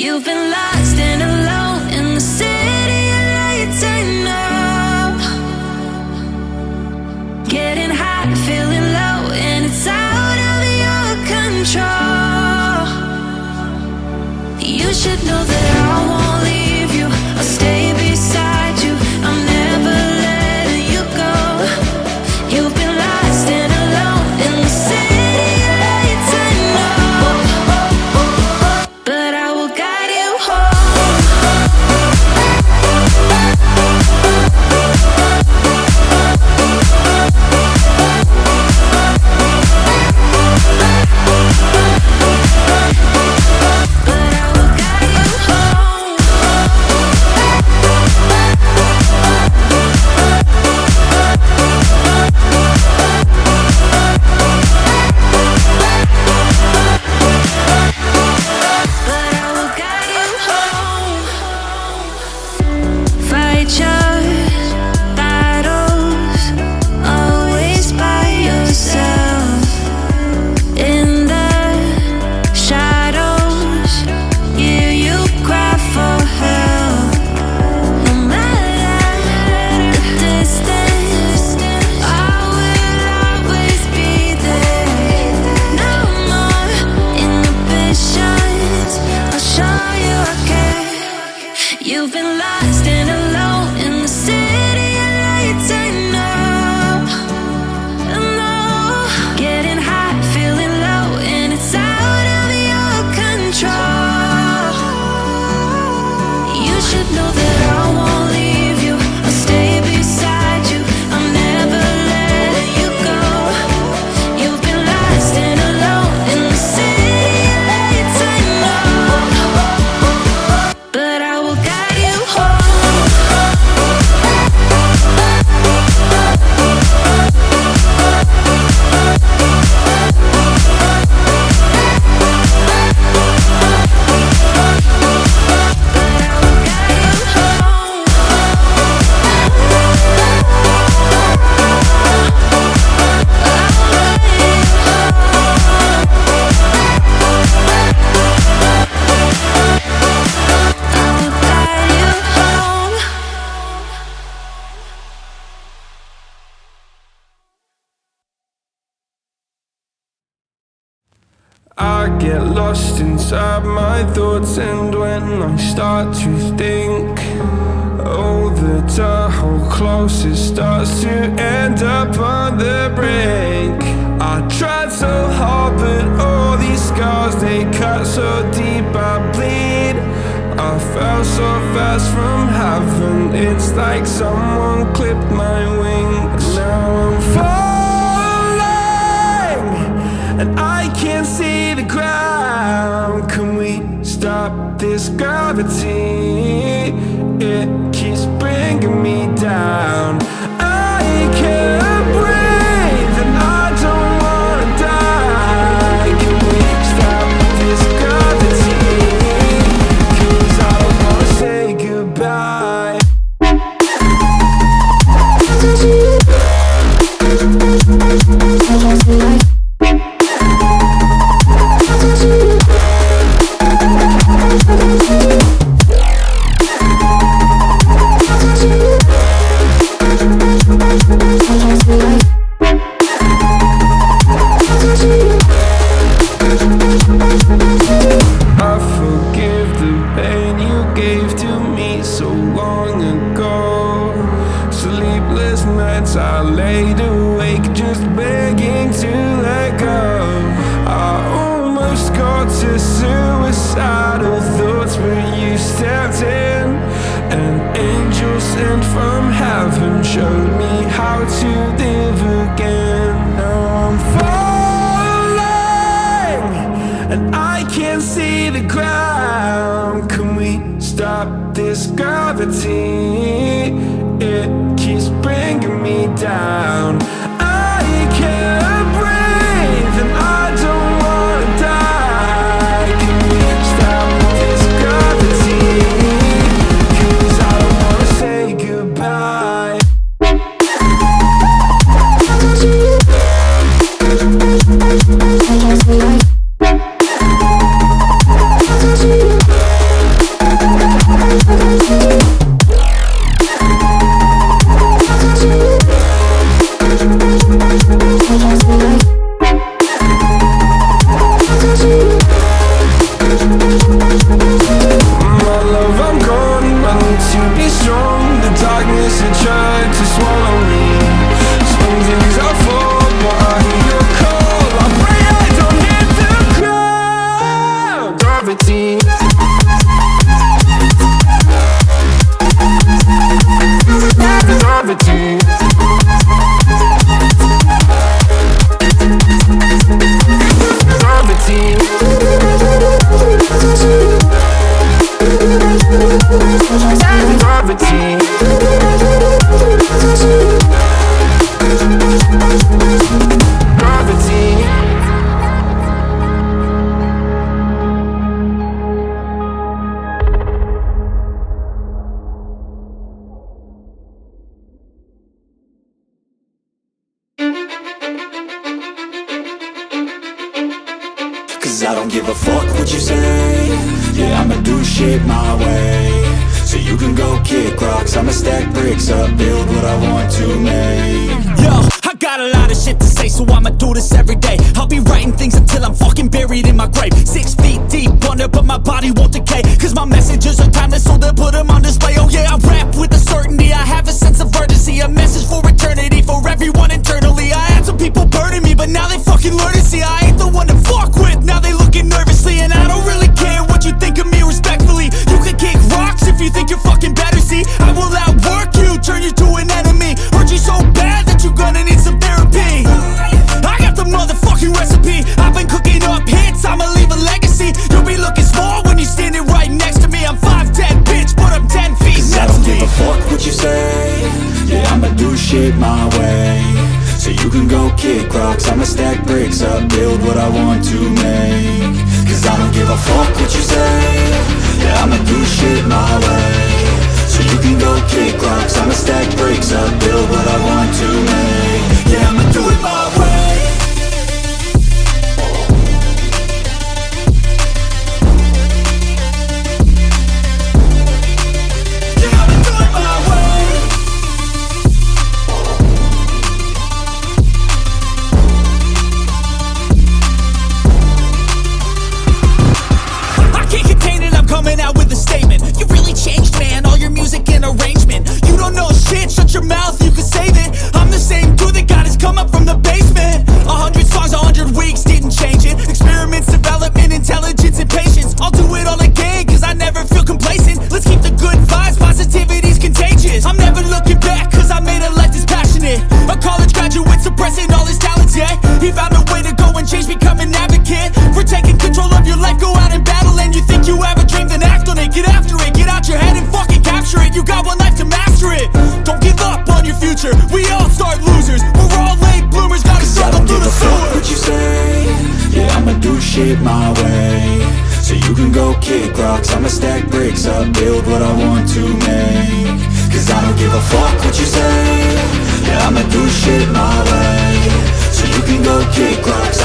You've been lost and alone in the city of lights. I know. Getting high, feeling low, and it's out of your control. You should know that I won't leave you. I'll stay beside you. I'm never letting you go. You've been lost and alone in the city of lights. I know, but I will guide you home. But I will guide you home. But I will guide you home. Fight your battles, always by yourself. In the shadows, hear you cry for help. No matter the distance, I will always be there. No more inhibitions, I'll show you I care. You've been lost and alone in the city of lights. I know, I know. Getting high, feeling low, and it's out of your control. You should know that I won't leave you. I'll stay beside you. I'm never letting you go. You've been lost and alone in the city of lights. I know, but I will guide you home. I get lost inside my thoughts, and when I start to think, oh, the Tahoe closest starts to end up on the brink. I tried so hard, but all these scars, they cut so deep, I bleed. I fell so fast from heaven, it's like someone clipped my wings. Now I'm falling, and I can't see the ground. Can we stop this gravity? It keeps bringing me down. I can't breathe and I don't wanna die. Can we stop this gravity? 'Cause I don't wanna say goodbye. I forgive the pain you gave to me so long ago. Sleepless nights I laid awake just begging to let go. I almost got to suicidal thoughts, but you stepped in. An angel sent from heaven showed me how to live again. Now I'm falling, and I can't see the ground. Can we stop this gravity? It keeps bringing me down. I can't breathe and I don't wanna die. Can we stop this gravity? 'Cause I don't wanna say goodbye. gravity. Gravity. Cause I don't give a fuck what you say. Yeah, I'ma do shit my way. So you can go kick rocks, I'ma stack bricks up, build what I want to make. Yo, I got a lot of shit to say, so I'ma do this every day. I'll be writing things until I'm fucking buried in my grave. 6 feet deep under, but my body won't decay. Cause my messages are timeless, so they'll put them on display. Oh yeah, I rap with a certainty, I have a sense of urgency. A message for eternity, for everyone internally. I had some people burning me, but now they fucking learn to see I ain't the one to fuck with, now they looking nervously. And I don't really care what you think of me respectfully. You can kick rocks if you think you're fucking better, see. I will outwork you, turn you to an enemy. Hurt you so bad that you're gonna need some therapy. I got the motherfucking recipe. I've been cooking up hits, I'ma leave a legacy. You'll be looking small when you're standing right next to me. I'm 5'10", bitch, but I'm 10 feet next to me. I don't give a fuck what you say. Yeah, I'ma do shit my way. So you can go kick rocks, I'ma stack bricks up, build what I want to make. Cause I don't give a fuck what you say. Yeah, I'ma do shit my way. So you can go kick rocks, I'ma stack bricks up, build what I want to make. Yeah, I'ma do it my way. Coming out with a statement. You really changed, man, all your music and arrangement. You don't know shit, shut your mouth, you can save it. I'm the same dude that got his come up from the basement. 100 songs, 100 weeks, didn't change it. Experiments, development, intelligence, and patience. I'll do it all again, cause I never feel complacent. Let's keep the good vibes, positivity's contagious. I'm never looking back, cause I made a life that's passionate. A college graduate suppressing all his talents, yeah. He found a way to go and change, become an advocate for taking control of your life, go out and battle. And you think you have a dream, then act on it, get after it, get out your head and fucking capture it. You got one life to master it. Don't give up on your future. We all start losers. We're all late bloomers. Gotta struggle through the sewer. I don't give a fuck what you say. Yeah, I'ma do shit my way. So you can go kick rocks, I'ma stack bricks up, build what I want to make. Cause I don't give a fuck what you say. Yeah, I'ma do shit my way. So you can go kick rocks,